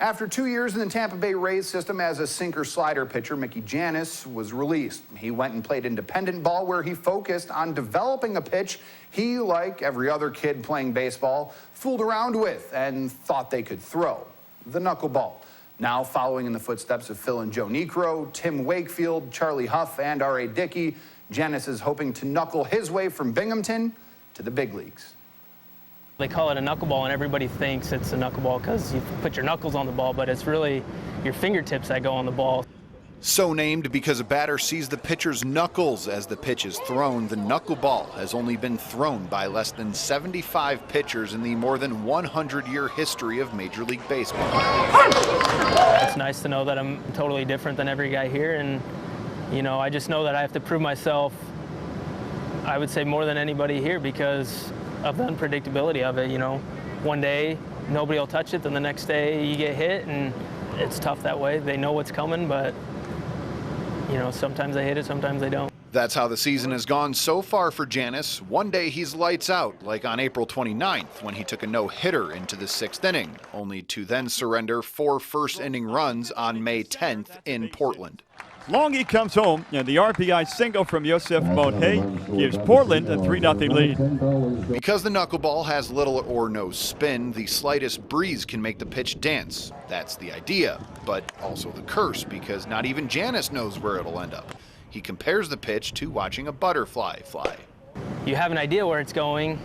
After 2 years in the Tampa Bay Rays system as a sinker-slider pitcher, Mickey Jannis was released. He went and played independent ball where he focused on developing a pitch he, like every other kid playing baseball, fooled around with and thought they could throw, the knuckleball. Now following in the footsteps of Phil and Joe Niekro, Tim Wakefield, Charlie Huff, and R.A. Dickey, Jannis is hoping to knuckle his way from Binghamton to the big leagues. They call it a knuckleball, and everybody thinks it's a knuckleball because you put your knuckles on the ball, but it's really your fingertips that go on the ball. So named because a batter sees the pitcher's knuckles as the pitch is thrown, the knuckleball has only been thrown by less than 75 pitchers in the more than 100-year history of Major League Baseball. It's nice to know that I'm totally different than every guy here, and you know, I just know that I have to prove myself, I would say, more than anybody here because of the unpredictability of it. You know, one day nobody will touch it, then the next day you get hit, and it's tough that way. They know what's coming, but you know, sometimes they hit it, sometimes they don't. That's how the season has gone so far for Jannis. One day he's lights out, like on April 29th when he took a no-hitter into the 6th inning, only to then surrender 4 first-inning runs on May 10th in Portland. Longy comes home, and the RBI single from Yosef Montay gives Portland a 3-0 lead. Because the knuckleball has little or no spin, the slightest breeze can make the pitch dance. That's the idea, but also the curse, because not even Jannis knows where it'll end up. He compares the pitch to watching a butterfly fly. You have an idea where it's going,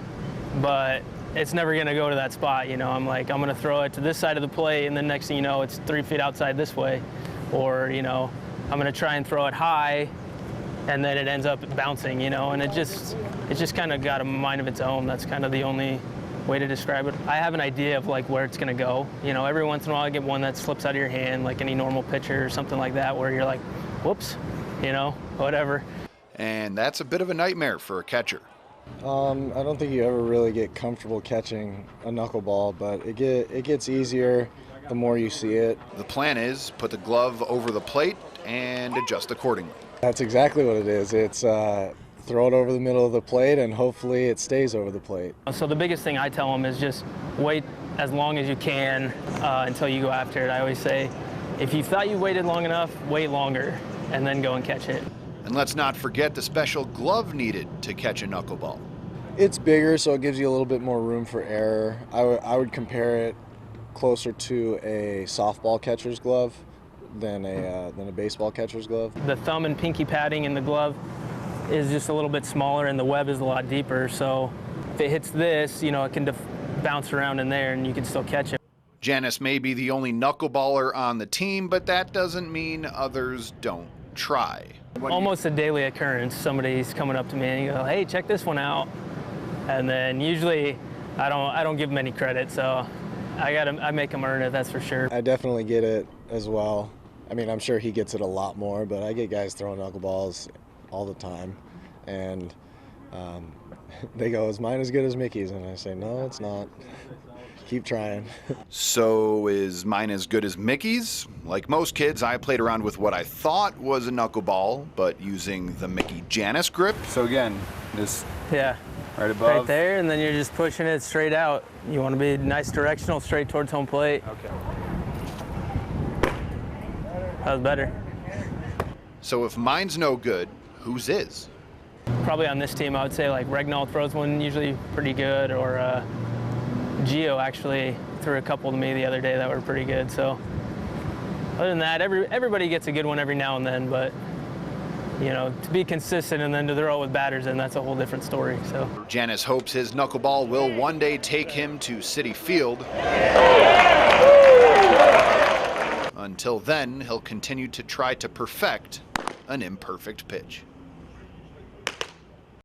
but it's never going to go to that spot. You know, I'm going to throw it to this side of the plate, and then next thing you know, it's 3 feet outside this way. Or, you know, I'm going to try and throw it high, and then it ends up bouncing, you know, and it just kind of got a mind of its own. That's kind of the only way to describe it. I have an idea of like where it's going to go. You know, every once in a while I get one that slips out of your hand, like any normal pitcher or something like that, where you're like, whoops, you know, whatever. And that's a bit of a nightmare for a catcher. I don't think you ever really get comfortable catching a knuckleball, but it gets easier the more you see it. The plan is put the glove over the plate and adjust accordingly. That's exactly what it is. It's throw it over the middle of the plate and hopefully it stays over the plate. So the biggest thing I tell them is just wait as long as you can until you go after it. I always say, if you thought you waited long enough, wait longer and then go and catch it. And let's not forget the special glove needed to catch a knuckleball. It's bigger, so it gives you a little bit more room for error. I would compare it closer to a softball catcher's glove than a baseball catcher's glove. The thumb and pinky padding in the glove is just a little bit smaller, and the web is a lot deeper. So if it hits this, you know, it can bounce around in there, and you can still catch it. Jannis may be the only knuckleballer on the team, but that doesn't mean others don't try. Almost a daily occurrence. Somebody's coming up to me and you go, "Hey, check this one out," and then usually I don't give them any credit, so I make them earn it. That's for sure. I definitely get it as well. I mean, I'm sure he gets it a lot more, but I get guys throwing knuckleballs all the time, and they go, "Is mine as good as Mickey's?" And I say, "No, it's not. Keep trying." So is mine as good as Mickey's? Like most kids, I played around with what I thought was a knuckleball, but using the Mickey Jannis grip. So again, just yeah, right above. Right there, and then you're just pushing it straight out. You want to be nice directional, straight towards home plate. Okay. That was better. So if mine's no good, whose is? Probably on this team, I would say like Regnall throws one usually pretty good, or Gio actually threw a couple to me the other day that were pretty good. So other than that, everybody gets a good one every now and then, but you know, to be consistent and then to throw it with batters, and that's a whole different story. So Jannis hopes his knuckleball will one day take him to Citi Field. Until then, he'll continue to try to perfect an imperfect pitch.